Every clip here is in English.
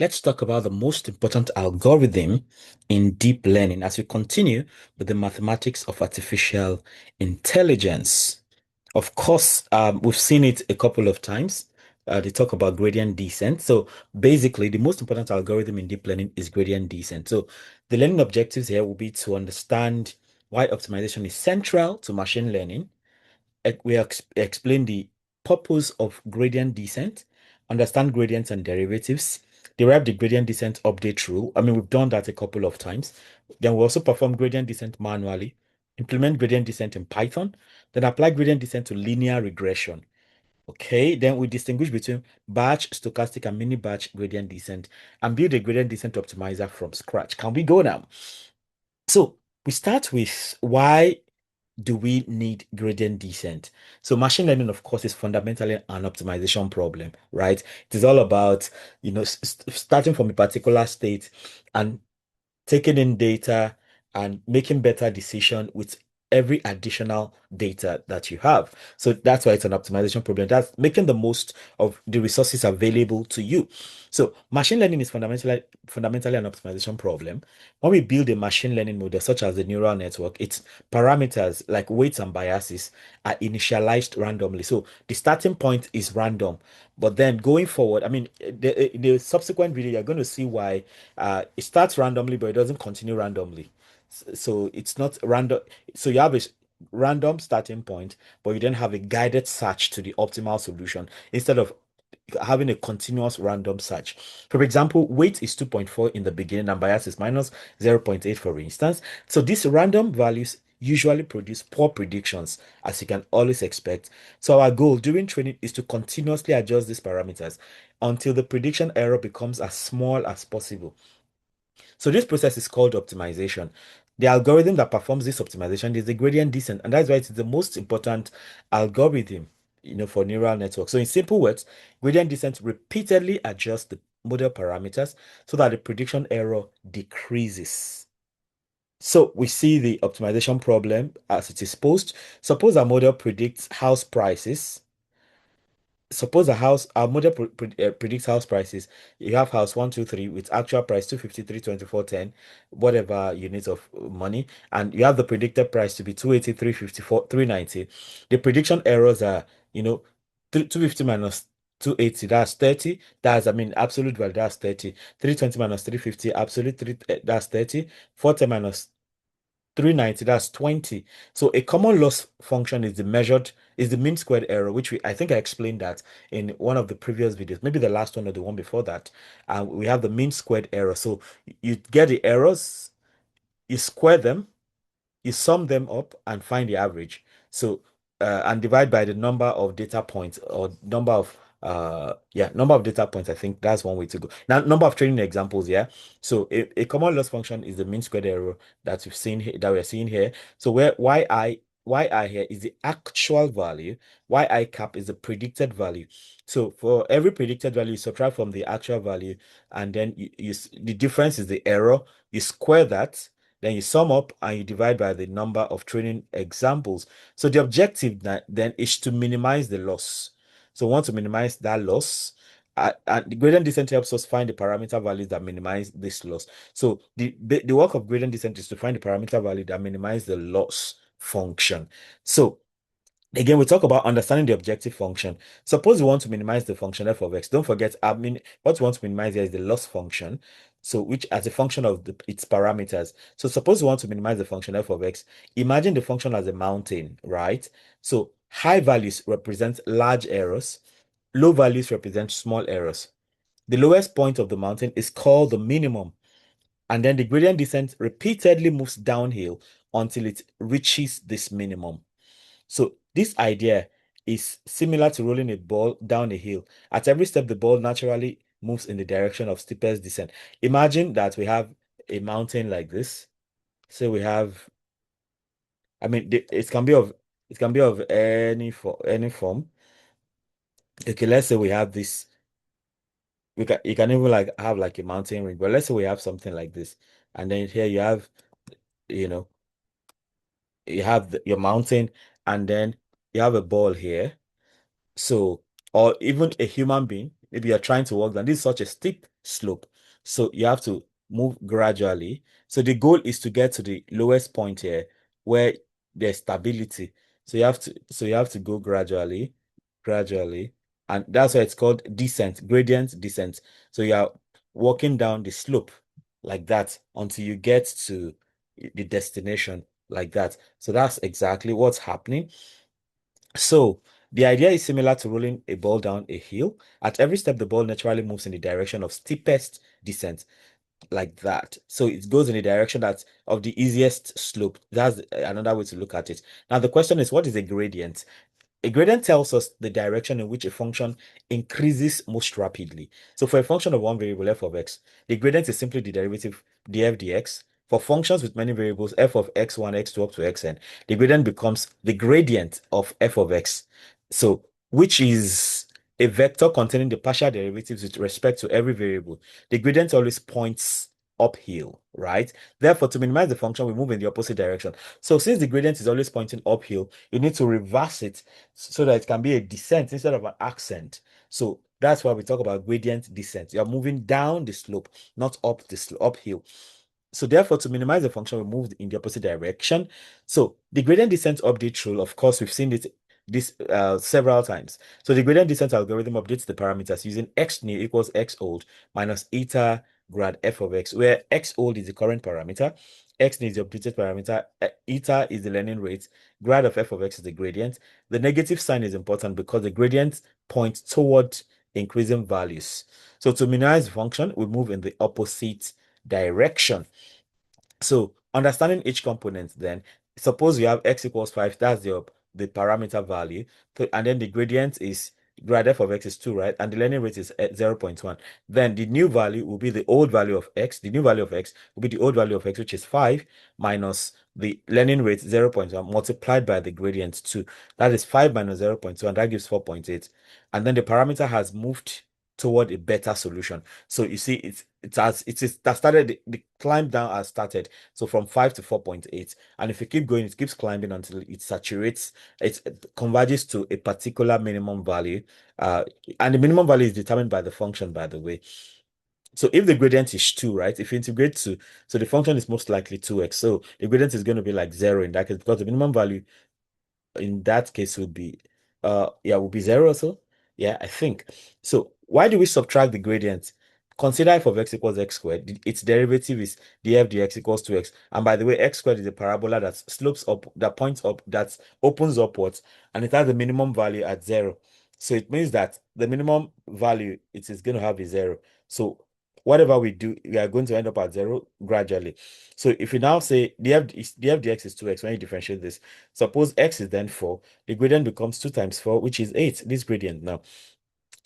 Let's talk about the most important algorithm in deep learning as we continue with the mathematics of artificial intelligence. Of course, we've seen it a couple of times. They talk about gradient descent. So basically, the most important algorithm in deep learning is gradient descent. So the learning objectives here will be to understand why optimization is central to machine learning. Explain the purpose of gradient descent, understand gradients and derivatives, derive the gradient descent update rule. I mean, we've done that a couple of times. Then we also perform gradient descent manually, implement gradient descent in Python, then apply gradient descent to linear regression. Okay, then we distinguish between batch, stochastic, and mini batch gradient descent and build a gradient descent optimizer from scratch. Can we go now? So we start with why do we need gradient descent? So machine learning, of course, is fundamentally an optimization problem, right? It is all about, starting from a particular state and taking in data and making better decision with every additional data that you have. So that's why it's an optimization problem. That's making the most of the resources available to you. So machine learning is fundamentally an optimization problem. When we build a machine learning model such as the neural network, its parameters like weights and biases are initialized randomly. So the starting point is random, but then going forward, I mean, the subsequent video, you're going to see why it starts randomly, but it doesn't continue randomly. So it's not random. So you have a random starting point, but you then have a guided search to the optimal solution instead of having a continuous random search. For example, weight is 2.4 in the beginning and bias is minus 0.8, for instance. So these random values usually produce poor predictions, as you can always expect. So our goal during training is to continuously adjust these parameters until the prediction error becomes as small as possible. So this process is called optimization. The algorithm that performs this optimization is the gradient descent, and that's why it's the most important algorithm, for neural networks. So in simple words, gradient descent repeatedly adjusts the model parameters so that the prediction error decreases. So we see the optimization problem as it is posed. Suppose a model predicts house prices. Suppose our model predicts house prices. You have house 123 with actual price 253, 24, 10, whatever units of money, and you have the predicted price to be 280, 354, 390. The prediction errors are, 250 minus 280, that's 30. That's, I mean, absolute value, that's 30. 320 minus 350, absolute, that's 30. 40 minus 390, that's 20. So a common loss function is the mean squared error, which I think I explained that in one of the previous videos, maybe the last one or the one before that. We have the mean squared error. So you get the errors, you square them, you sum them up and find the average. So and divide by the number of data points or number of data points. I think that's one way to go. Now, number of training examples, yeah. So a common loss function is the mean squared error that we've seen here, that we're seeing here. So where yi here is the actual value, yi cap is the predicted value. So for every predicted value, you subtract from the actual value, and then the difference is the error. You square that, then you sum up and you divide by the number of training examples. So the objective then is to minimize the loss. So we want to minimize that loss. And the gradient descent helps us find the parameter values that minimize this loss. So the work of gradient descent is to find the parameter value that minimize the loss function. So again, we talk about understanding the objective function. Suppose you want to minimize the function f of x. Don't forget, I mean, what you want to minimize here is the loss function. So, which as a function of its parameters. So, suppose you want to minimize the function f of x. Imagine the function as a mountain, right? So, high values represent large errors, low values represent small errors. The lowest point of the mountain is called the minimum, and then the gradient descent repeatedly moves downhill until it reaches this minimum. So this idea is similar to rolling a ball down a hill. At every step, the ball naturally moves in the direction of steepest descent. Imagine that we have a mountain like this. So we have, I mean, it can be of any form. Okay, let's say we have this. You can even like have like a mountain ring, but let's say we have something like this, and then here you have, you know, your mountain, and then you have a ball here. So, or even a human being, maybe you're trying to walk down. This is such a steep slope. So you have to move gradually. So the goal is to get to the lowest point here where there's stability. So you have to go gradually, gradually. And that's why it's called descent, gradient descent. So you are walking down the slope like that until you get to the destination like that. So that's exactly what's happening. So the idea is similar to rolling a ball down a hill. At every step, the ball naturally moves in the direction of steepest descent, like that. So it goes in the direction that of the easiest slope. That's another way to look at it. Now the question is, what is a gradient? A gradient tells us the direction in which a function increases most rapidly. So for a function of one variable, f of x, the gradient is simply the derivative df dx. For functions with many variables, f of x1, x2 up to xn, the gradient becomes the gradient of f of x. So which is a vector containing the partial derivatives with respect to every variable. The gradient always points uphill, right? Therefore, to minimize the function, we move in the opposite direction. So since the gradient is always pointing uphill, you need to reverse it so that it can be a descent instead of an ascent. So that's why we talk about gradient descent. You're moving down the slope, not up the slope, uphill. So therefore, to minimize the function, we moved in the opposite direction. So the gradient descent update rule, of course, we've seen it this several times. So the gradient descent algorithm updates the parameters using x new equals x old minus eta grad f of x, where x old is the current parameter, x new is the updated parameter, eta is the learning rate, grad of f of x is the gradient. The negative sign is important because the gradient points toward increasing values. So to minimize the function, we move in the opposite direction. So understanding each component then, suppose you have x equals 5, that's the parameter value, and then the gradient is grad f of x is 2, right? And the learning rate is 0.1. Then the new value will be the old value of x. The new value of x will be the old value of x, which is 5, minus the learning rate 0.1 multiplied by the gradient 2. That is 5 minus 0.2, and that gives 4.8. And then the parameter has moved toward a better solution. So you see, it has started, the climb down has started. So from 5 to 4.8. And if you keep going, it keeps climbing until it saturates, it converges to a particular minimum value. And the minimum value is determined by the function, by the way. So if the gradient is 2, right? If you integrate 2, so the function is most likely 2x. So the gradient is going to be like 0 in that case, because the minimum value in that case would be would be 0 also. Yeah, I think. So why do we subtract the gradient? Consider f of x equals x squared. Its derivative is df dx equals 2x. And by the way, x squared is a parabola that slopes up, that points up, that opens upwards, and it has the minimum value at 0. So it means that the minimum value it is going to have is 0. So whatever we do, we are going to end up at 0 gradually. So if you now say df dx is 2x, when you differentiate this, suppose x is then 4, the gradient becomes 2 times 4, which is 8, this gradient now.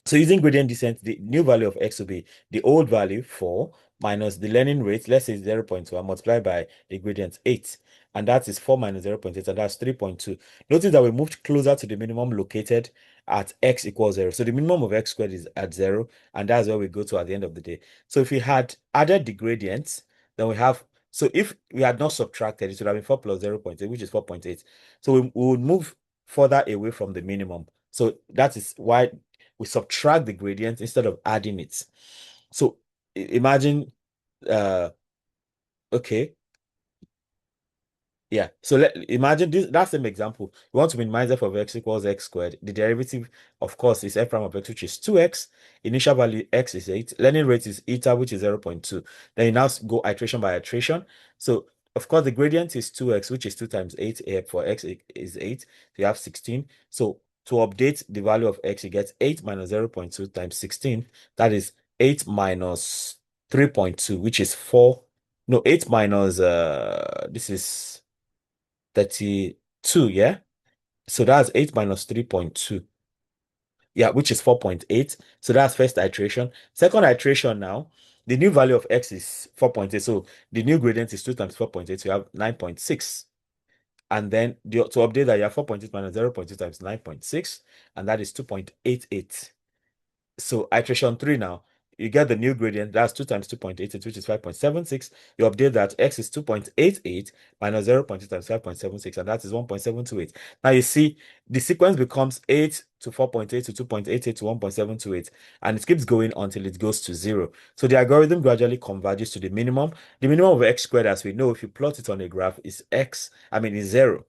So using gradient descent, the new value of x will be the old value 4 minus the learning rate, let's say 0.1 multiplied by the gradient 8. And that is 4 minus 0.8, and that's 3.2. Notice that we moved closer to the minimum located at x equals 0. So the minimum of x squared is at 0, and that's where we go to at the end of the day. So if we had added the gradients, then we have, so if we had not subtracted, it would have been 4 plus 0.8, which is 4.8. So we would move further away from the minimum. So that is why we subtract the gradient instead of adding it. So imagine, uh, okay, yeah. So imagine this, that same example. We want to minimize f of x equals x squared. The derivative, of course, is f prime of x, which is 2x. Initial value x is 8. Learning rate is eta, which is 0.2. Then you now go iteration by iteration. So of course, the gradient is 2x, which is 2 times 8. For x is 8. So you have 16. So to update the value of x, you get 8 minus 0.2 times 16. That is 8 minus 3.2, which is 4. No, 8 minus, this is 32, yeah? So that's 8 minus 3.2. Yeah, which is 4.8. So that's first iteration. Second iteration now, the new value of x is 4.8. So the new gradient is 2 times 4.8. So you have 9.6. And then to update that, you have 4.8 minus 0.2 times 9.6. And that is 2.88. So iteration 3 now, you get the new gradient. That's 2 times 2.88, which is 5.76. You update that x is 2.88 minus 0.2 times 5.76, and that is 1.728. Now you see the sequence becomes 8 to 4.8 to 2.88 to 1.728, and it keeps going until it goes to 0. So the algorithm gradually converges to the minimum. The minimum of x squared, as we know, if you plot it on a graph, is is 0,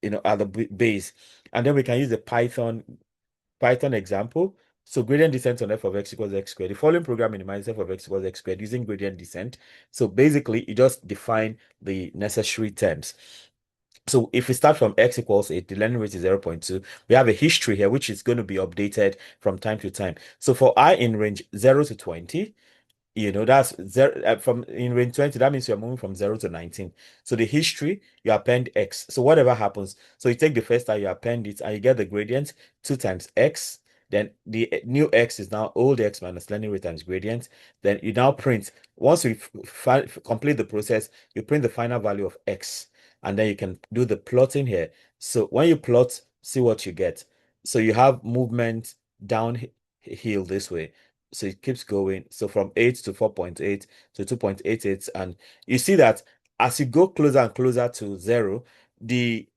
at the base. And then we can use the Python example. So gradient descent on f of x equals x squared. The following program minimizes f of x equals x squared using gradient descent. So basically, you just define the necessary terms. So if we start from x equals 8, the learning rate is 0.2. We have a history here, which is going to be updated from time to time. So for I in range 0 to 20, that's zero from in range 20. That means you're moving from 0 to 19. So the history, you append x. So whatever happens, so you take the first time, you append it, and you get the gradient 2 times x. Then the new x is now old x minus learning rate times gradient. Then you now print. Once you complete the process, you print the final value of x, and then you can do the plotting here. So when you plot, see what you get. So you have movement downhill this way. So it keeps going. So from 8 to 4.8 to 2.88. And you see that as you go closer and closer to 0, the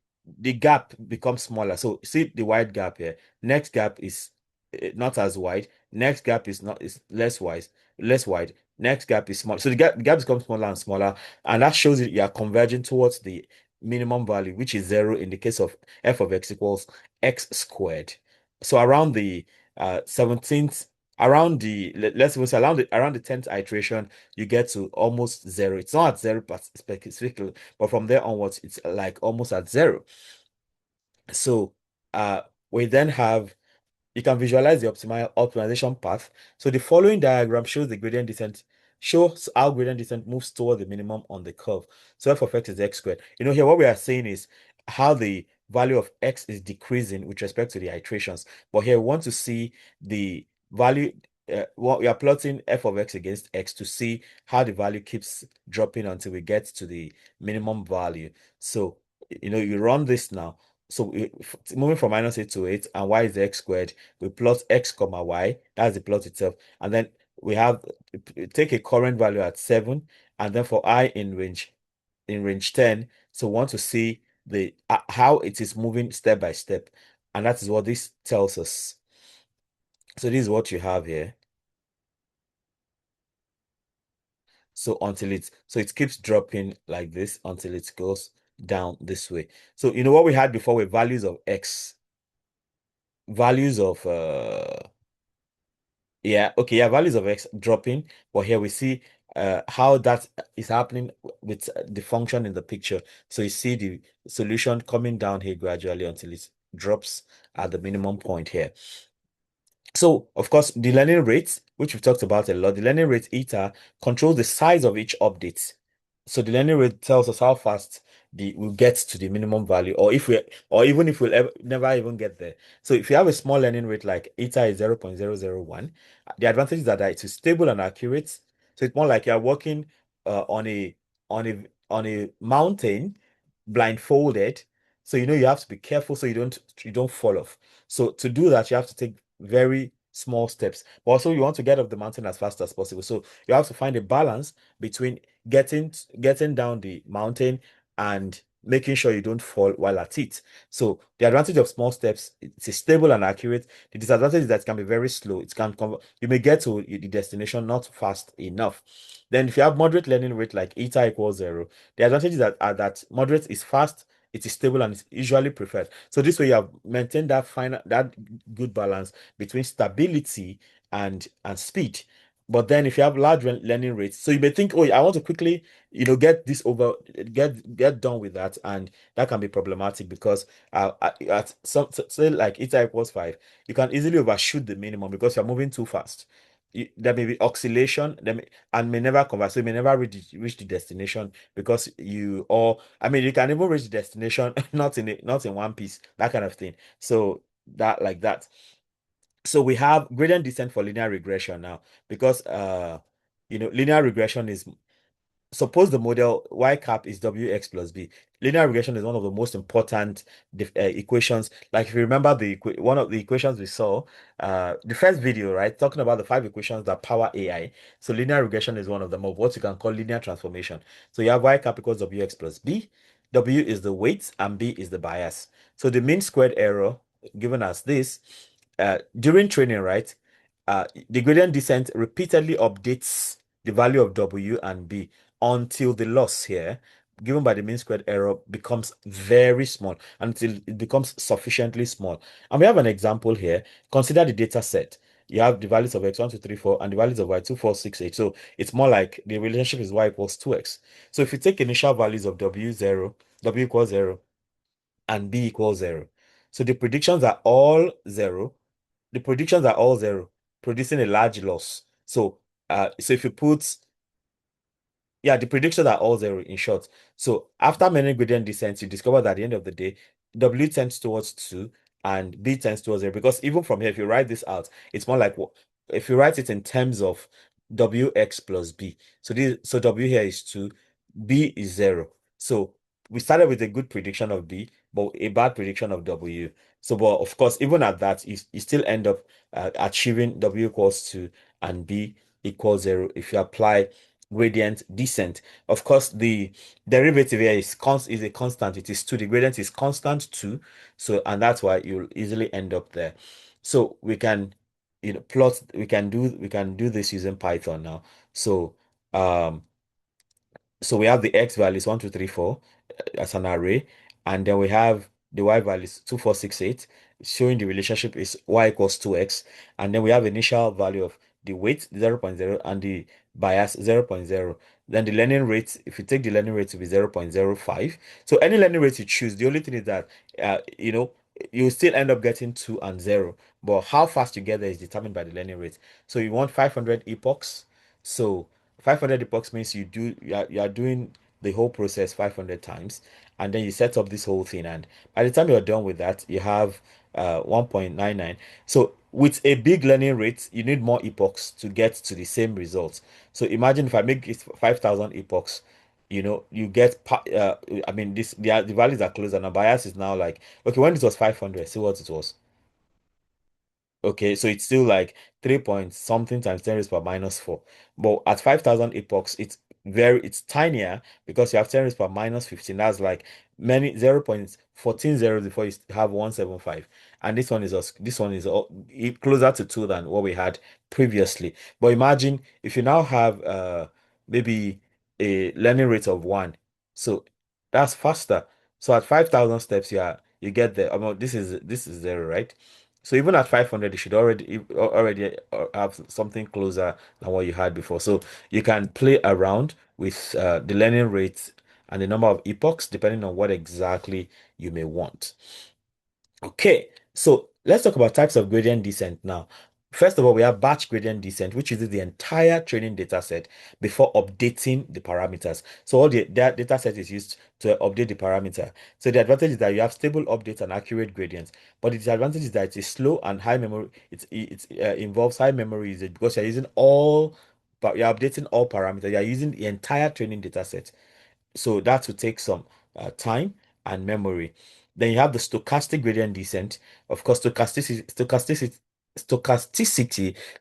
gap becomes smaller. So see the wide gap here. Next gap is not as wide. Next gap is less wide. Next gap is small. So the gap becomes smaller and smaller. And that shows you are converging towards the minimum value, which is 0 in the case of f of x equals x squared. So around the 17th, let's even say around the 10th iteration, you get to almost 0. It's not at 0 specifically, but from there onwards, it's like almost at 0. So we then have, you can visualize the optimization path. So the following diagram shows the gradient descent, shows how gradient descent moves toward the minimum on the curve. So f of x is x squared. Here what we are saying is how the value of x is decreasing with respect to the iterations. But here we want to see the value, what we are plotting f of x against x to see how the value keeps dropping until we get to the minimum value. So, you run this now. So moving from -8 to 8, and y is x squared, we plot x comma y. That's the plot itself. And then we have take a current value at 7, and then for I in range 10. So we want to see the how it is moving step by step. And that is what this tells us. So this is what you have here. So it keeps dropping like this until it goes down this way. So what we had before were values of x, values of yeah, okay, yeah, values of x dropping, but here we see how that is happening with the function in the picture. So you see the solution coming down here gradually until it drops at the minimum point here. So, of course, the learning rate, which we've talked about a lot, the learning rate eta controls the size of each update. So the learning rate tells us how fast we'll get to the minimum value, or even if we'll never even get there. So if you have a small learning rate like eta is 0.001, the advantage is that it is stable and accurate. So it's more like you're walking on a mountain blindfolded. So you have to be careful so you don't fall off. So to do that, you have to take very small steps. But also you want to get up the mountain as fast as possible. So you have to find a balance between getting down the mountain and making sure you don't fall while at it. So the advantage of small steps, it's stable and accurate. The disadvantage is that it can be very slow. You may get to the destination not fast enough. Then if you have moderate learning rate like eta equals 0, the advantage is that moderate is fast, it is stable, and it's usually preferred. So this way you have maintained that good balance between stability and speed. But then if you have large learning rates, so you may think, oh, I want to quickly, get this over, get done with that, and that can be problematic because at some say like eta equals 5, you can easily overshoot the minimum because you're moving too fast. There may be oscillation, and may never convert, so you may never reach the destination because you can even reach the destination not in one piece, that kind of thing. So that like that. So we have gradient descent for linear regression now because linear regression is suppose the model y cap is wx plus b. Linear regression is one of the most important equations. Like if you remember one of the equations we saw, the first video, right, talking about the five equations that power AI. So linear regression is one of them, of what you can call linear transformation. So you have y cap equals wx plus b. W is the weight and b is the bias. So the mean squared error given as this, during training, right, the gradient descent repeatedly updates the value of w and b until the loss here, given by the mean squared error, becomes very small, until it becomes sufficiently small. And we have an example here. Consider the data set. You have the values of x, 1, 2, 3, 4, and the values of y, 2, 4, 6, 8. So it's more like the relationship is y equals 2x. So if you take initial values of w equals 0, and b equals 0. So the predictions are all 0. The predictions are all 0, producing a large loss. So if you put, yeah, the predictions are all 0 in short. So after many gradient descents, you discover that at the end of the day, W tends towards 2 and B tends towards 0. Because even from here, if you write this out, it's more like if you write it in terms of WX plus B. So W here is 2, B is 0. So we started with a good prediction of B, but a bad prediction of W. So, but of course, even at that, you still end up achieving W equals 2 and B equals 0 if you apply gradient descent. Of course, the derivative here is a constant. It is 2. The gradient is constant 2. So, and that's why you'll easily end up there. So we can, plot, we can do this using Python now. So, um, so we have the x values 1, 2, 3, 4 as an array, and then we have the y values 2, 4, 6, 8, showing the relationship is y equals 2x, and then we have initial value of the weight 0 0.0 and the bias 0 0.0. Then the learning rate, if you take the learning rate to be 0 0.05, so any learning rate you choose, the only thing is that you still end up getting 2 and 0, but how fast you get there is determined by the learning rate. So you want 500 epochs. So 500 epochs means you are doing the whole process 500 times, and then you set up this whole thing, and by the time you're done with that, you have 1.99. So with a big learning rate, you need more epochs to get to the same results. So imagine if I make it 5,000 epochs, you get I mean, the values are closer now. Bias is now like, okay, when it was 500, see what it was. Okay, so it's still like 3 point something times 10 raised per minus 4. But at 5,000 epochs, it's tinier because you have 10 raised per minus 15. That's like many 0.14 zeros before you have 175. And this one is closer to 2 than what we had previously. But imagine if you now have maybe a learning rate of 1. So that's faster. So at 5,000 steps, you get there. This is 0, right? So even at 500, you should already have something closer than what you had before. So you can play around with the learning rate and the number of epochs depending on what exactly you may want. Okay, so let's talk about types of gradient descent now. First of all, we have batch gradient descent, which uses the entire training data set before updating the parameters. So all that data set is used to update the parameter. So the advantage is that you have stable updates and accurate gradients, but the disadvantage is that it is slow and high memory. It involves high memory usage because but you're updating all parameters. You're using the entire training data set. So that will take some time and memory. Then you have the stochastic gradient descent. Of course, stochasticity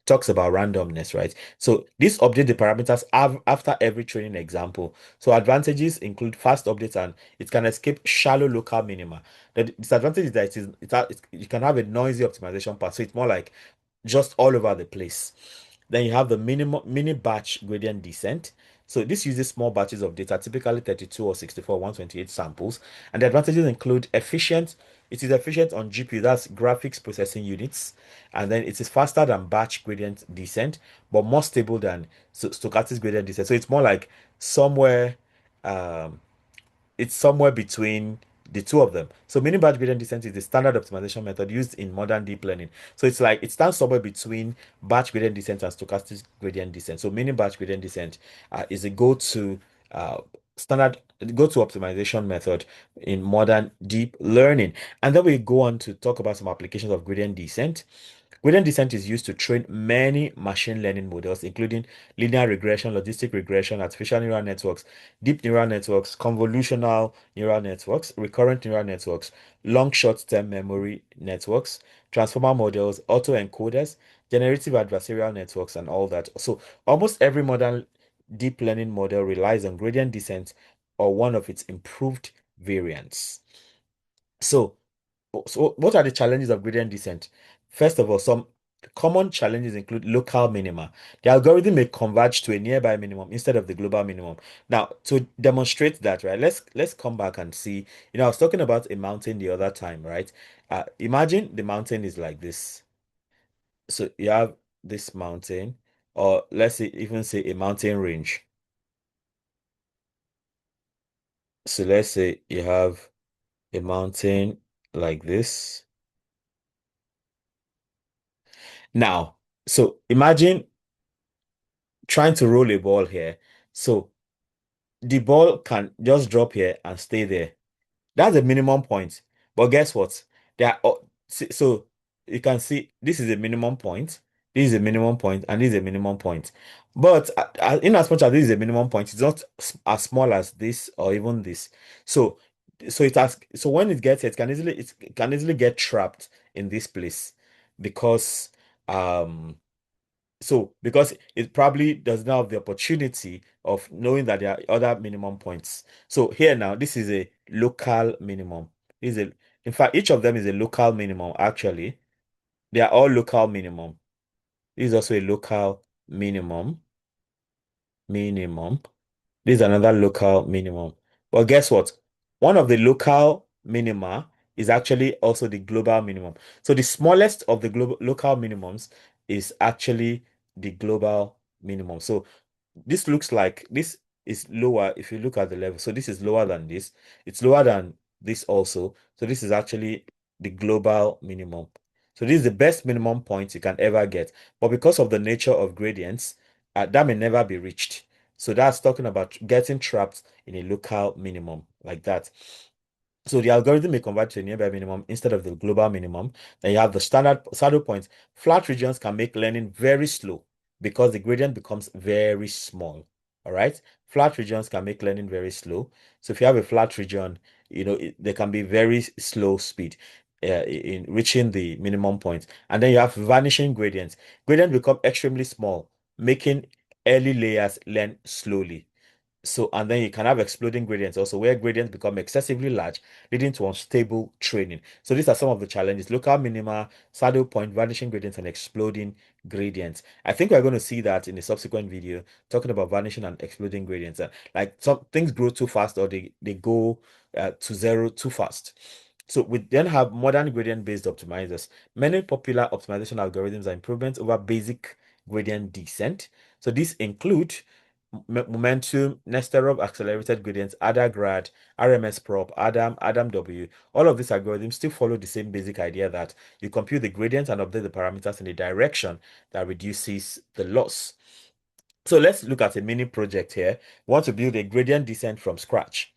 talks about randomness, right? So this update the parameters after every training example. So advantages include fast updates and it can escape shallow local minima. The disadvantage is that you can have a noisy optimization path. So it's more like just all over the place. Then you have the mini batch gradient descent. So this uses small batches of data, typically 32 or 64, 128 samples. And the advantages include it is efficient on GPU, that's graphics processing units. And then it is faster than batch gradient descent, but more stable than stochastic gradient descent. So um, it's somewhere between the two of them. So mini batch gradient descent is the standard optimization method used in modern deep learning. So it's like it stands somewhere between batch gradient descent and stochastic gradient descent. So mini batch gradient descent is a uh, standard go-to optimization method in modern deep learning. And then we go on to talk about some applications of gradient descent. Gradient descent is used to train many machine learning models, including linear regression, logistic regression, artificial neural networks, deep neural networks, convolutional neural networks, recurrent neural networks, long short-term memory networks, transformer models, autoencoders, generative adversarial networks, and all that. So almost every modern deep learning model relies on gradient descent or one of its improved variants. So, so what are the challenges of gradient descent? First of all, some common challenges include local minima. The algorithm may converge to a nearby minimum instead of the global minimum. Now, to demonstrate that, right, let's come back and see. I was talking about a mountain the other time, right? Imagine the mountain is like this. So you have this mountain, or let's say even say a mountain range. So let's say you have a mountain like this. Now, so imagine trying to roll a ball here. So the ball can just drop here and stay there. That's a minimum point. But guess what? So you can see this is a minimum point, this is a minimum point, and this is a minimum point. But in as much as this is a minimum point, it's not as small as this or even this. So so when it gets here, it can easily get trapped in this place because um because it probably does not have the opportunity of knowing that there are other minimum points. So here now, this is a local minimum. In fact, each of them is a local minimum, actually. They are all local minimum. This is also a local minimum. Minimum. This is another local minimum. But guess what? One of the local minima is actually also the global minimum. So the smallest of the global local minimums is actually the global minimum. So this looks like this is lower if you look at the level. So this is lower than this. It's lower than this also. So this is actually the global minimum. So this is the best minimum point you can ever get. But because of the nature of gradients, that may never be reached. So that's talking about getting trapped in a local minimum like that. So the algorithm may convert to a nearby minimum instead of the global minimum. Then you have the standard saddle point. Flat regions can make learning very slow because the gradient becomes very small. All right. Flat regions can make learning very slow. So if you have a flat region, there can be very slow speed in reaching the minimum point. And then you have vanishing gradients. Gradients become extremely small, making early layers learn slowly. So, and then you can have exploding gradients also, where gradients become excessively large, leading to unstable training. So these are some of the challenges: local minima, saddle point, vanishing gradients, and exploding gradients. I think we're going to see that in a subsequent video, talking about vanishing and exploding gradients. Like some things grow too fast, or they go to zero too fast. So we then have modern gradient-based optimizers. Many popular optimization algorithms are improvements over basic gradient descent. So these include momentum, Nesterov accelerated gradients, ADA-GRAD, RMS prop, Adam W. All of these algorithms still follow the same basic idea that you compute the gradient and update the parameters in a direction that reduces the loss. So let's look at a mini project here. We want to build a gradient descent from scratch.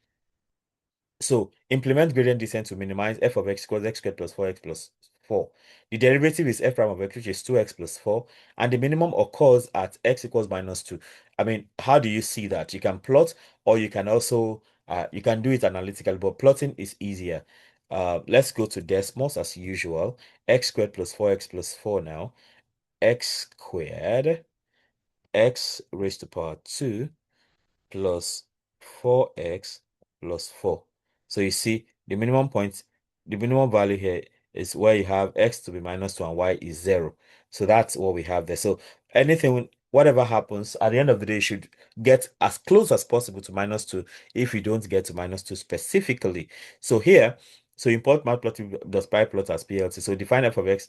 So implement gradient descent to minimize f of x equals x squared plus 4x plus 4. The derivative is f prime of x, which is 2x plus 4, and the minimum occurs at x equals minus 2. I mean, how do you see that? You can plot, or you can also you can do it analytically, but plotting is easier. Let's go to decimals as usual. X squared plus 4x plus 4 now. X squared, x raised to power 2 plus 4x plus 4. So you see the minimum point, the minimum value here is where you have x to be minus 2 and y is 0. So that's what we have there. So anything, whatever happens, at the end of the day, you should get as close as possible to minus 2 if you don't get to minus 2 specifically. So here, so import matplotlib.pyplot as PLT. So define f of x.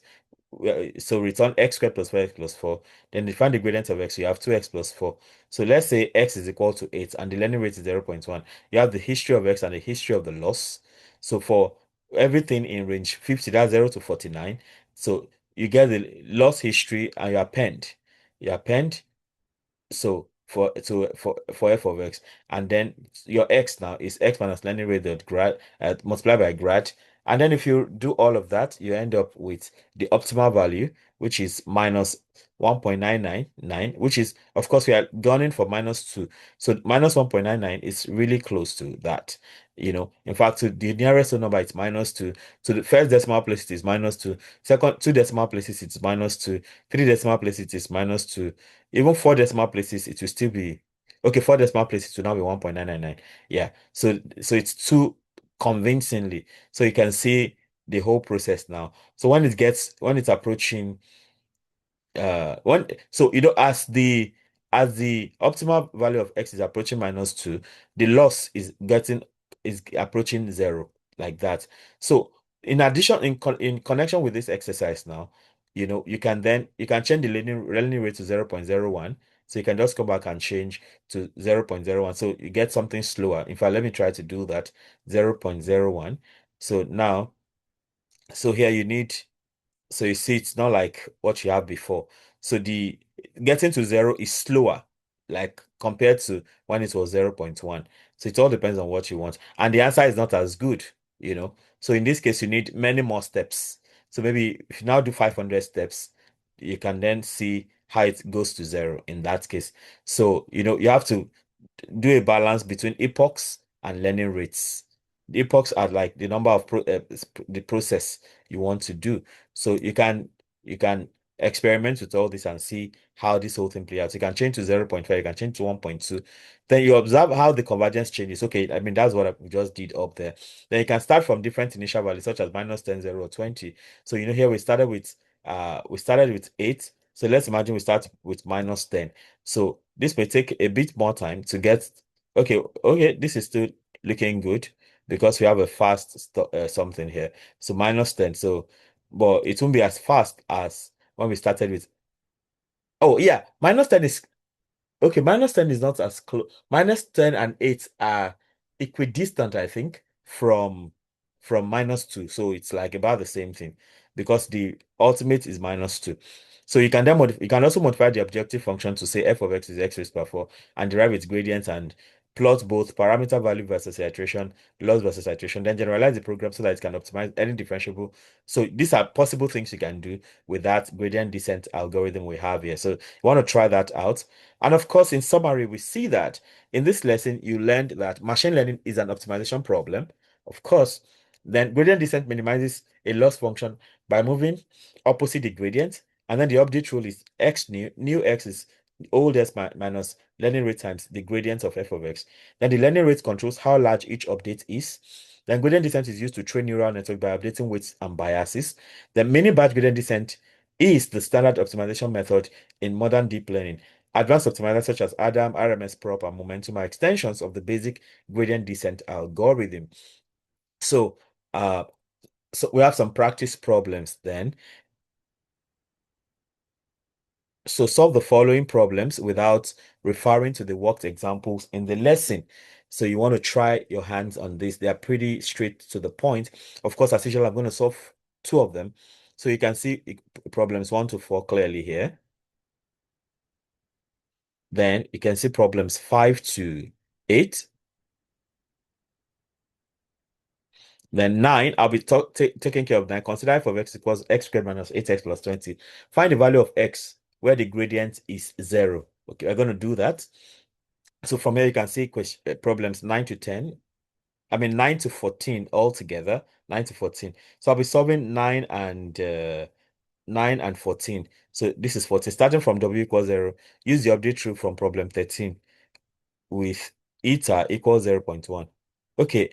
So return x squared plus 4x plus 4. Then define the gradient of x. So you have 2x plus 4. So let's say x is equal to 8 and the learning rate is 0.1. You have the history of x and the history of the loss. So for everything in range 50, that's 0 to 49. So you get the loss history and you append. You append so for f of x, and then your x now is x minus learning rate dot grad multiplied by grad, And then if you do all of that, you end up with the optimal value, which is minus 1.999, which is, of course, we are gunning for minus 2. So minus 1.99 is really close to that. In fact, to the nearest whole number, it's minus 2. To the first decimal place, it is minus 2. Second, two decimal places, it's minus 2. Three decimal places, it is minus 2. Even four decimal places, it will still be, okay, four decimal places will now be 1.999. Yeah. So it's too convincingly. So you can see the whole process now. So when it's approaching when so as the optimal value of x is approaching minus 2, the loss is approaching 0, like that. So in addition, in connection with this exercise now, you can change the learning rate to 0.01. So you can just come back and change to 0.01. So you get something slower. In fact, let me try to do that. 0.01. So now, so here you need, so you see, it's not like what you have before. So the getting to 0 is slower, like compared to when it was 0.1. So it all depends on what you want. And the answer is not as good, you know. So in this case, you need many more steps. So maybe if you now do 500 steps, you can then see how it goes to 0 in that case. So, you have to do a balance between epochs and learning rates. The epochs are like the number of the process you want to do. So you can experiment with all this and see how this whole thing plays out. You can change to 0.5, you can change to 1.2. Then you observe how the convergence changes. Okay, I mean that's what we just did up there. Then you can start from different initial values such as minus 10, 0, or 20. So here we started with 8. So let's imagine we start with minus 10. So this may take a bit more time to get. Okay, this is still looking good because we have a fast something here. So minus 10. So, but it won't be as fast as when we started with. Oh, yeah, minus 10 is okay. Minus 10 is not as close. Minus 10 and 8 are equidistant, I think, from minus 2. So it's like about the same thing because the ultimate is minus 2. So you can also modify the objective function to say f of x is x raised by 4 and derive its gradient and plot both parameter value versus iteration, loss versus iteration, then generalize the program so that it can optimize any differentiable. So these are possible things you can do with that gradient descent algorithm we have here. So you want to try that out. And of course, in summary, we see that in this lesson, you learned that machine learning is an optimization problem. Of course, then gradient descent minimizes a loss function by moving opposite the gradient. And then the update rule is x new x is old s minus learning rate times the gradient of f of x. Then the learning rate controls how large each update is. Then gradient descent is used to train neural network by updating weights and biases. The mini batch gradient descent is the standard optimization method in modern deep learning. Advanced optimizers such as Adam, RMS prop, and momentum are extensions of the basic gradient descent algorithm. So, uh, so we have some practice problems then. So solve the following problems without referring to the worked examples in the lesson. So you want to try your hands on this. They are pretty straight to the point. Of course, as usual, I'm going to solve two of them. So you can see problems 1 to 4 clearly here. Then you can see problems 5 to 8. Then 9, I'll be taking care of 9. Consider f of x equals x squared minus 8x plus 20. Find the value of x where the gradient is 0. Okay, we're going to do that. So from here, you can see problems 9 to 10. I mean, 9 to 14 altogether. 9 to 14. So I'll be solving 9 and 14. So this is 14. Starting from w equals 0, use the update rule from problem 13 with eta equals 0.1. Okay.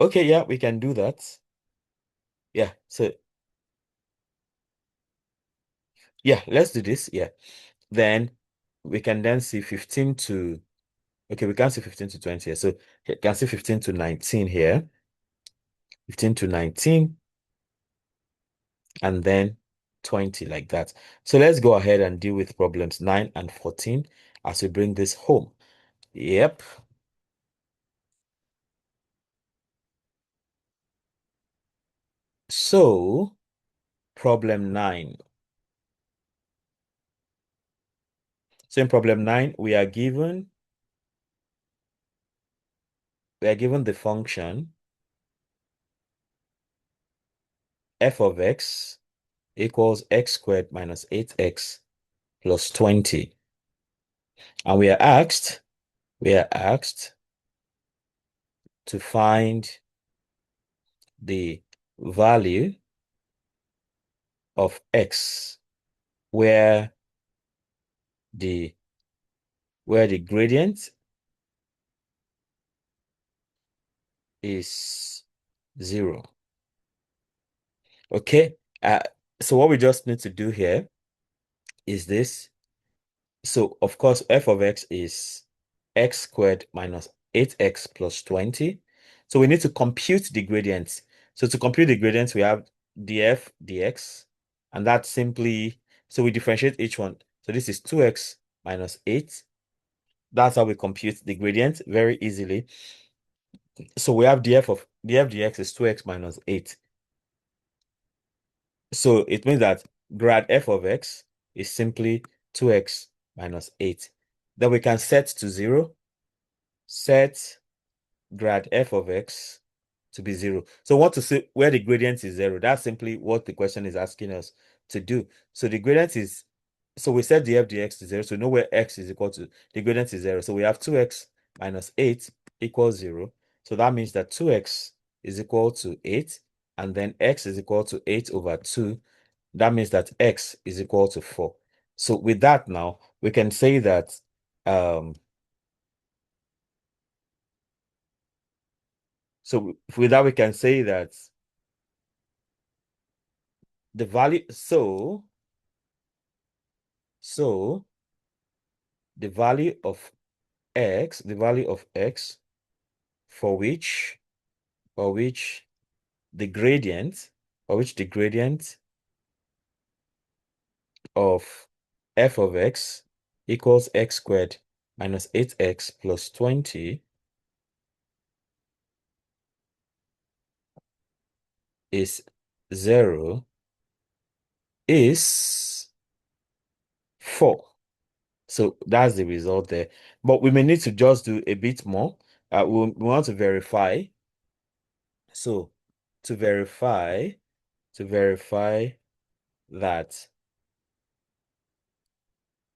Okay, yeah, we can do that. Yeah, so yeah, let's do this. Yeah. Then we can then see 15 to okay, we can see 15 to 20 here. So you can see 15 to 19 here. 15 to 19 and then 20 like that. So let's go ahead and deal with problems 9 and 14 as we bring this home. Yep. So problem 9. So in problem 9, we are given we are given the function f of x equals x squared minus 8x plus 20. And we are asked to find the value of x where the gradient is 0. Okay. So what we just need to do here is this. So of course, f of x is x squared minus 8x plus 20. So we need to compute the gradients. So to compute the gradients, we have df dx, and that's simply, so we differentiate each one. So this is 2x minus 8. That's how we compute the gradient very easily. So we have df dx is 2x minus 8. So it means that grad f of x is simply 2x minus 8. Then we can set to 0, set grad f of x to be 0. So we want to see where the gradient is 0. That's simply what the question is asking us to do. So the gradient is, so we set df dx to 0. So we know where x is equal to, the gradient is 0. So we have 2x minus 8 equals 0. So that means that 2x is equal to 8, and then x is equal to 8 over 2. That means that x is equal to 4. So with that now, we can say that so with that we can say that the value, so the value of x for which the gradient of f of x equals x squared minus 8x plus 20 is 0 is 4. So that's the result there. But we may need to just do a bit more. We want to verify. So to verify that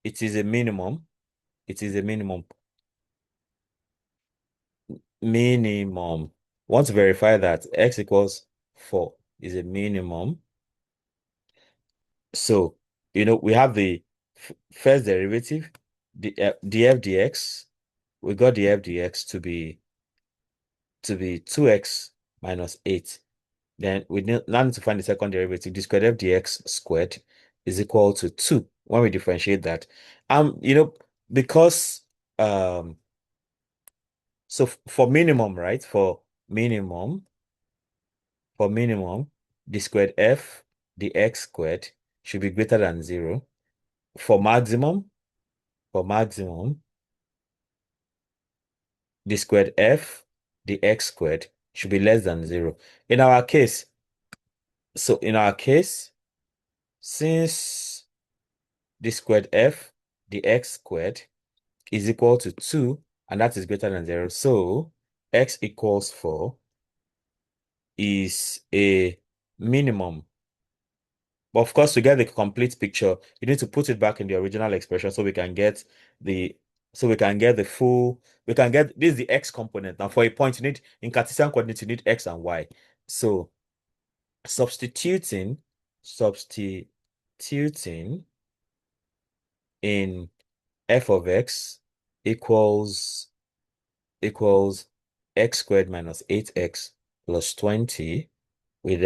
it is a minimum, it is a minimum. Want to verify that x equals 4 is a minimum. So, we have the first derivative, the df dx. We got df dx to be 2x minus 8. Then we now need to find the second derivative. The squared f dx squared is equal to 2 when we differentiate that. Because so for minimum, right? For minimum, the squared f dx squared should be greater than 0. For maximum, the squared f dx squared should be less than 0. In our case, since the squared f dx squared is equal to 2, and that is greater than 0, so x equals 4 is a minimum. But of course, to get the complete picture, you need to put it back in the original expression so we can get the full, this is the x component. Now for a point, you need, in Cartesian coordinates, you need x and y. So substituting in f of x equals x squared minus 8x plus 20. We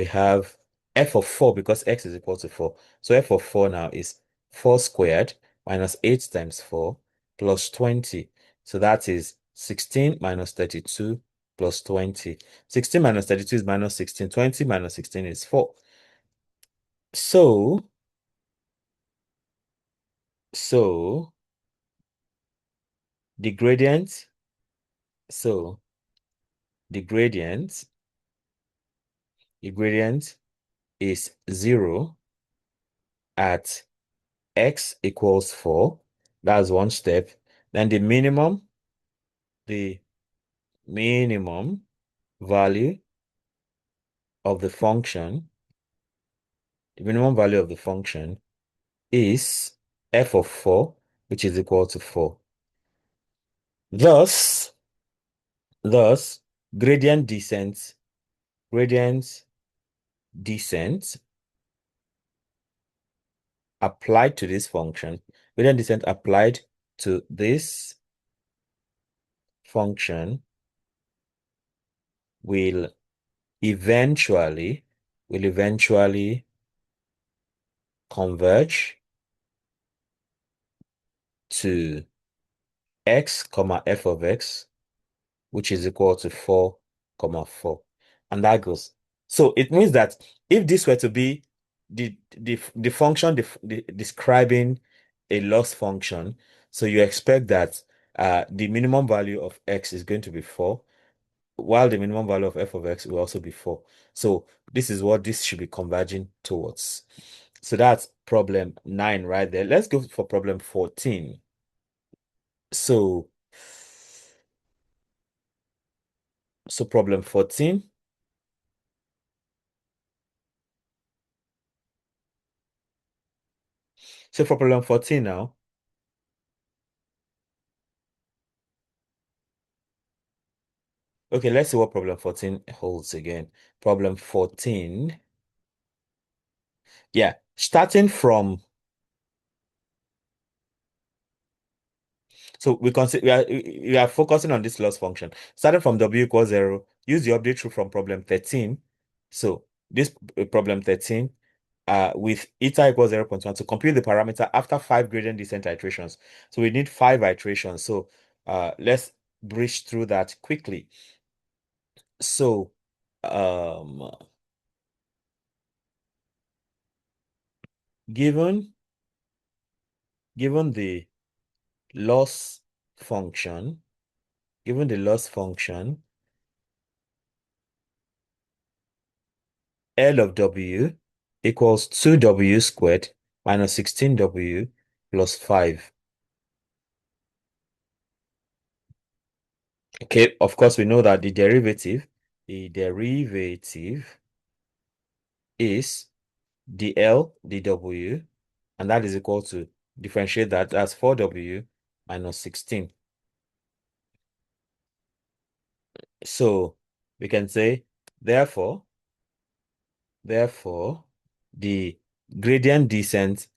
have f of 4, because x is equal to 4. So f of 4 now is 4 squared minus 8 times 4 plus 20. So that is 16 minus 32 plus 20. 16 minus 32 is minus 16. 20 minus 16 is 4. So the gradient, so the gradient is 0 at x equals 4. That's one step. Then the minimum minimum value of the function, the minimum value of the function is f of 4, which is equal to 4. Thus, gradient descent applied to this function, gradient descent applied to this function will eventually converge to x comma f of x, which is equal to 4 comma 4. And that goes. So it means that if this were to be the function describing a loss function, so you expect that the minimum value of x is going to be 4, while the minimum value of f of x will also be 4. So this is what this should be converging towards. So that's problem 9 right there. Let's go for problem 14. So problem 14. So for problem 14 now, okay, let's see what problem 14 holds again. Problem 14, yeah, starting from, so we consider we are focusing on this loss function. Starting from w equals 0, use the update rule from problem 13. So this problem 13, with eta equals 0.1 to compute the parameter after 5 gradient descent iterations. So we need 5 iterations. So let's breeze through that quickly. So given the loss function, L of W equals 2W squared minus 16W plus 5. Okay, of course, we know that the derivative is dl dw, and that is equal to, differentiate that as 4W minus 16. So we can say, therefore, the gradient descent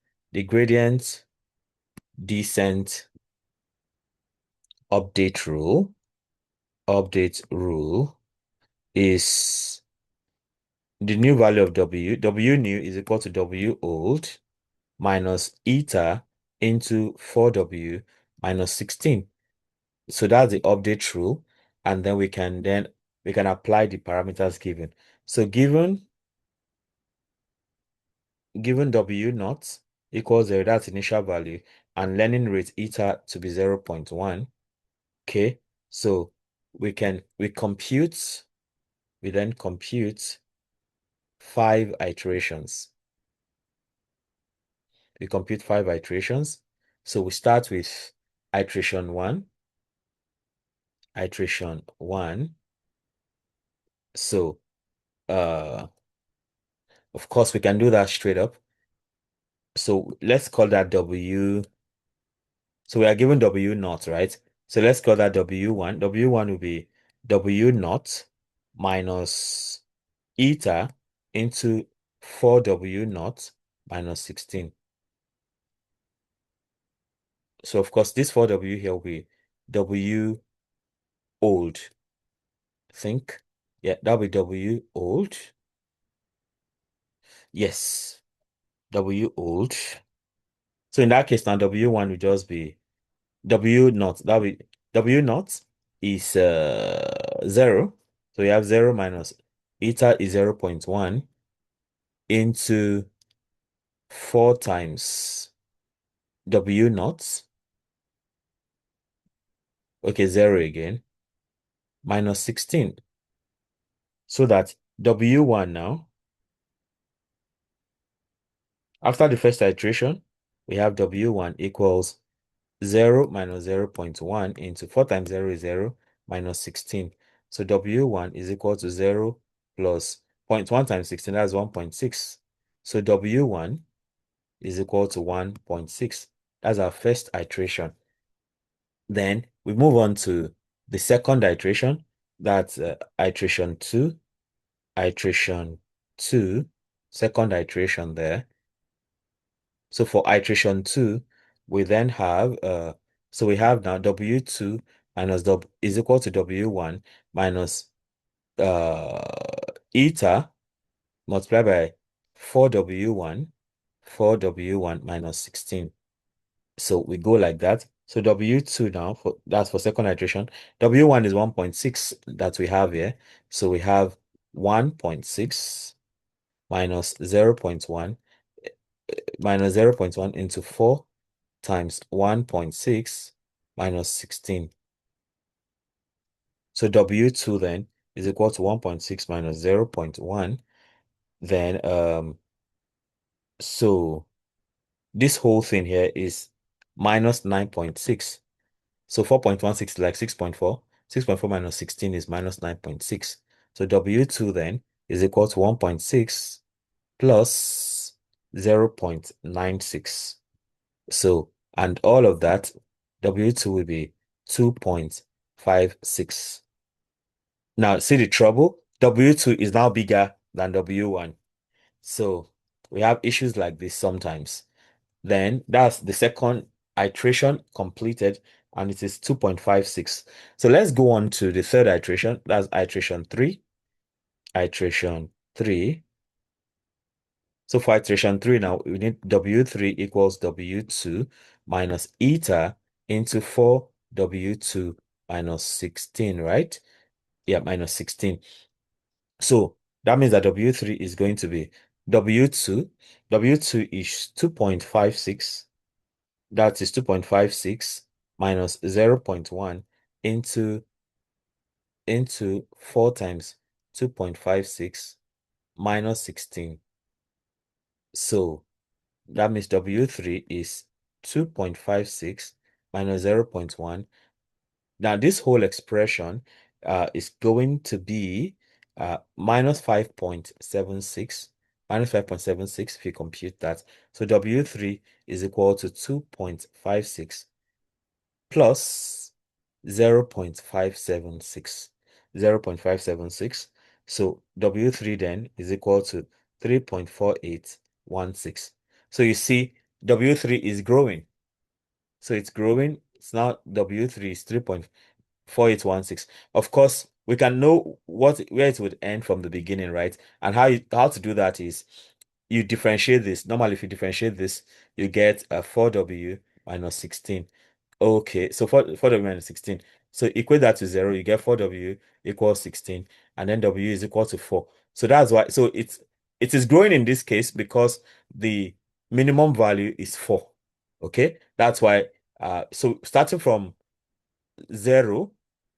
update rule is the new value of W new is equal to W old minus eta into 4W minus 16. So that's the update rule. And then we can apply the parameters given. So given W naught equals 0, that's initial value, and learning rate eta to be 0.1. Okay, so we then compute 5 iterations. We compute 5 iterations. So we start with iteration 1. So of course we can do that straight up. So let's call that W. So we are given W naught, right? So let's call that W1. W1 will be W naught minus eta into 4W naught minus 16. So of course this 4W here will be W old. Think. Yeah, that'll be W old. Yes, W old. So in that case now W1 will just be W naught. That'll be W naught is 0. So you have 0 minus eta is 0.1 into 4 times W naught. Okay, 0 again. Minus 16. So that W1 now, after the first iteration, we have W1 equals 0 minus 0.1 into 4 times 0 is 0 minus 16. So W1 is equal to 0 plus 0.1 times 16, that's 1.6. So W1 is equal to 1.6. That's our first iteration. Then we move on to the second iteration. That's iteration 2, iteration 2, second iteration there. So for iteration 2, we then have, so we have now W2 minus W is equal to W1 minus eta multiplied by 4W1, 4W1 minus 16. So we go like that. So W2 now, that's for second iteration. W1 is 1.6 that we have here. So we have 1.6 minus 0.1 minus 0.1 into 4 times 1.6 minus 16. So W2 then is equal to 1.6 minus 0.1. Then so this whole thing here is minus 9.6. So 4.16 is like 6.4. 6.4 minus 16 is minus 9.6. So W2 then is equal to 1.6 plus 0.96. So, and all of that, W2 will be 2.56. Now, see the trouble? W2 is now bigger than W1. So, we have issues like this sometimes. Then, that's the second iteration completed, and it is 2.56. So, let's go on to the third iteration. That's iteration 3. Iteration 3. So for iteration 3 now, we need W3 equals W2 minus eta into 4W2 minus 16, right? Yeah, minus 16. So that means that W3 is going to be W2. W2 is 2.56. That is 2.56 minus 0.1 into 4 times 2.56 minus 16. So that means W3 is 2.56 minus 0.1. Now, this whole expression is going to be minus 5.76. Minus 5.76 if you compute that. So W3 is equal to 2.56 plus 0.576. 0.576. So W3 then is equal to 3.4816. So you see, W3 is growing. So it's growing. It's now W3 is 3.4816. Of course, we can know where it would end from the beginning, right? And how to do that is you differentiate this. Normally, if you differentiate this, you get a 4W minus 16. Okay, so 4W minus 16. So equate that to 0, you get 4W equals 16, and then W is equal to 4. So that's why, so it is growing in this case because the minimum value is 4. Okay, that's why, so zero,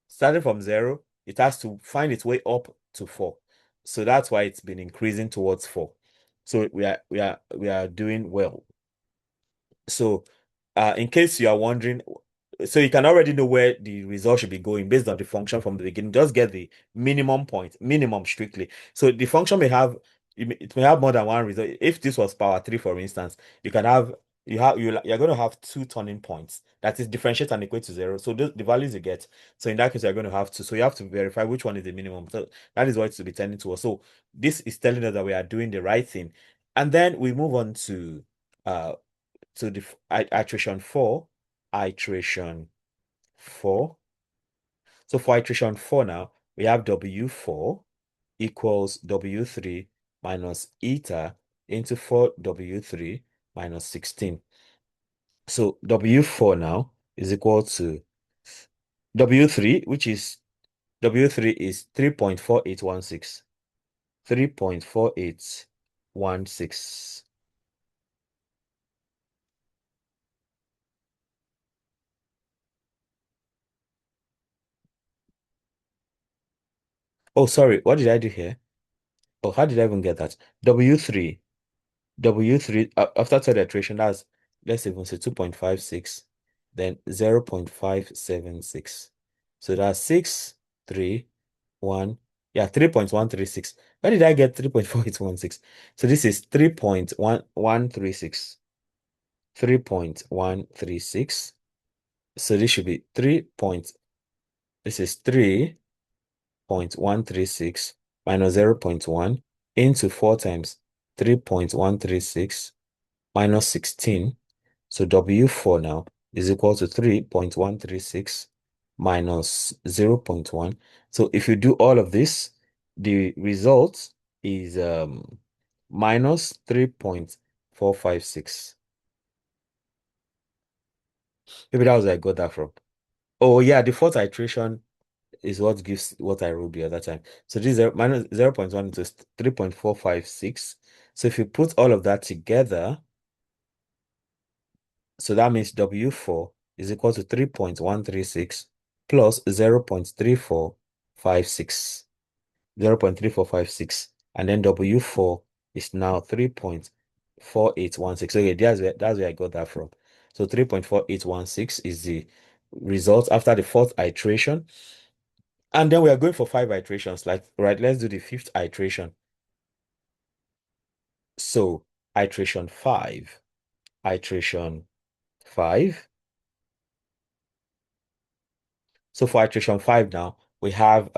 starting from 0, it has to find its way up to 4. So that's why it's been increasing towards 4. So we are doing well. So, in case you are wondering, so you can already know where the result should be going based on the function from the beginning. Just get the minimum point, minimum strictly. So the function may have, it may have more than one result. If this was power 3, for instance, you can have, you're going to have two turning points. That is differentiate and equate to 0. So the values you get. So in that case, you're going to have to. So you have to verify which one is the minimum. So that is what it's to be tending towards. So this is telling us that we are doing the right thing. And then we move on to uh the iteration 4, iteration 4. So for iteration 4 now, we have W4 equals W3 minus eta into 4W3 minus 16. So W4 now is equal to W3, which is W3 is 3.4816. 3.4816. Oh, sorry, what did I do here? Oh, how did I even get that? W3 W3 after third iteration, that's, let's even say 2.56, then 0.576. So that's 6, 3, Yeah, 3.136. Where did I get 3.4816? So this is 3.1136. 3.136. So this should be this is 3.136 minus 0.1 into 4 times 3.136 minus 16. So W4 now is equal to 3.136 minus 0.1. So if you do all of this, the result is minus 3.456. Maybe that was where I got that from. Oh yeah, the fourth iteration is what gives what I wrote the other time. So this is minus 0.1 into 3.456. So if you put all of that together, so that means W4 is equal to 3.136 plus 0.3456. 0.3456. And then W4 is now 3.4816. Okay, that's where I got that from. So 3.4816 is the result after the fourth iteration. And then we are going for 5 iterations. Like, right, let's do the fifth iteration. So iteration 5. Iteration 5. So for iteration 5 now, we have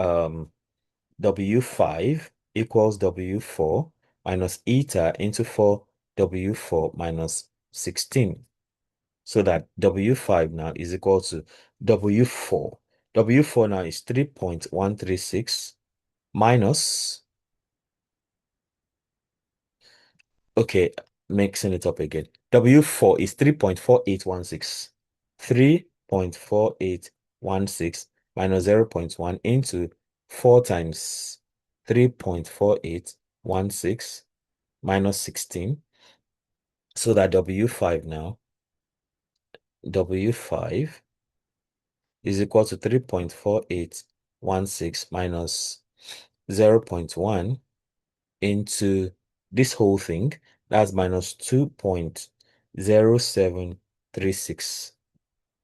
W5 equals W4 minus eta into 4 W4 minus 16. So that W5 now is equal to W4. W4 now is 3.136 minus, okay, mixing it up again. W4 is 3.4816. 3.4816 minus 0.1 into 4 times 3.4816 minus 16. So that W5 now, W5 is equal to 3.4816 minus 0.1 into this whole thing. That's minus 2.0736.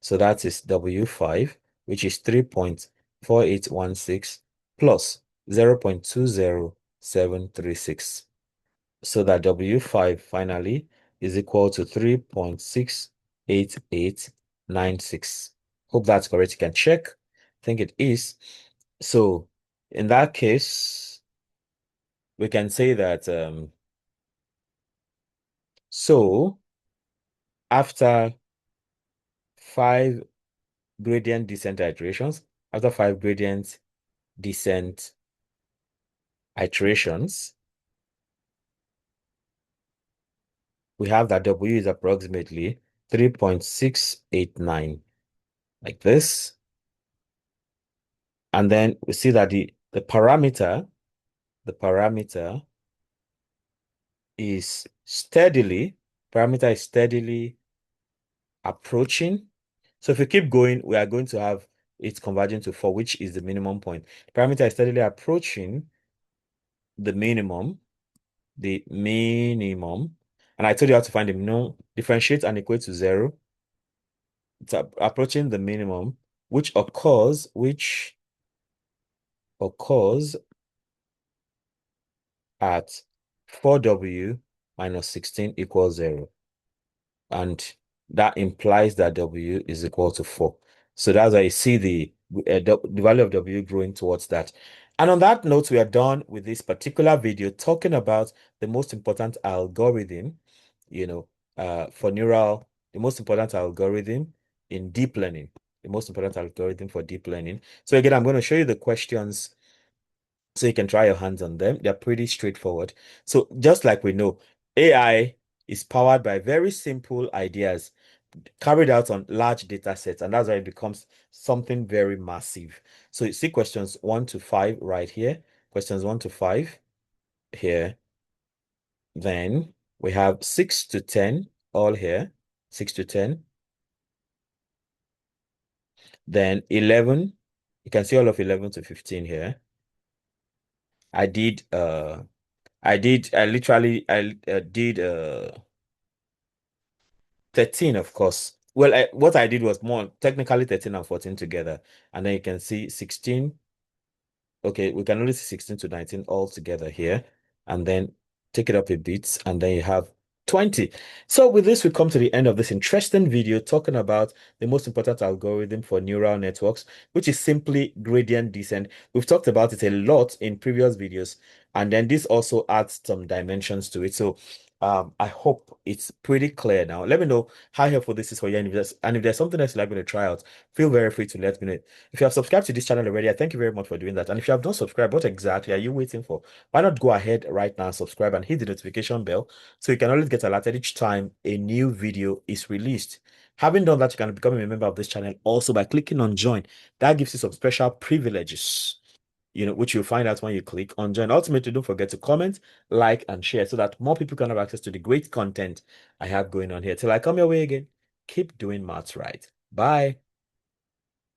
So that is W5, which is 3.4816 plus 0.20736. So that W5 finally is equal to 3.68896. Hope that's correct. You can check. I think it is. So in that case, we can say that so after 5 gradient descent iterations, after 5 gradient descent iterations, we have that W is approximately 3.689, like this. And then we see that the parameter is steadily, approaching. So if we keep going, we are going to have it converging to 4, which is the minimum point. Parameter is steadily approaching the minimum, and I told you how to find the minimum. Differentiate and equate to 0. It's approaching the minimum, which occurs at 4W minus 16 equals 0. And that implies that W is equal to 4. So that's why you see the value of W growing towards that. And on that note, we are done with this particular video talking about the most important algorithm, the most important algorithm in deep learning, the most important algorithm for deep learning. So again, I'm going to show you the questions so you can try your hands on them. They're pretty straightforward. So just like we know, AI is powered by very simple ideas carried out on large data sets, and that's why it becomes something very massive. So you see questions 1 to 5 right here, questions 1 to 5 here. Then we have 6 to 10 all here, 6 to 10. Then 11, you can see all of 11 to 15 here. I did I literally did 13, of course. Well, what I did was more technically 13 and 14 together. And then you can see 16, Okay, we can only see 16 to 19 all together here, and then take it up a bit, and then you have 20. So with this, we come to the end of this interesting video talking about the most important algorithm for neural networks, which is simply gradient descent. We've talked about it a lot in previous videos, and then this also adds some dimensions to it. So I hope it's pretty clear now. Let me know how helpful this is for you, and if there's something else you'd like me to try out, feel very free to let me know. If you have subscribed to this channel already, I thank you very much for doing that. And if you have not subscribed, what exactly are you waiting for? Why not go ahead right now, subscribe, and hit the notification bell so you can always get alerted each time a new video is released. Having done that, you can become a member of this channel also by clicking on join. That gives you some special privileges, which you'll find out when you click on join. Ultimately, don't forget to comment, like, and share so that more people can have access to the great content I have going on here. Till I come your way again, keep doing maths right. Bye.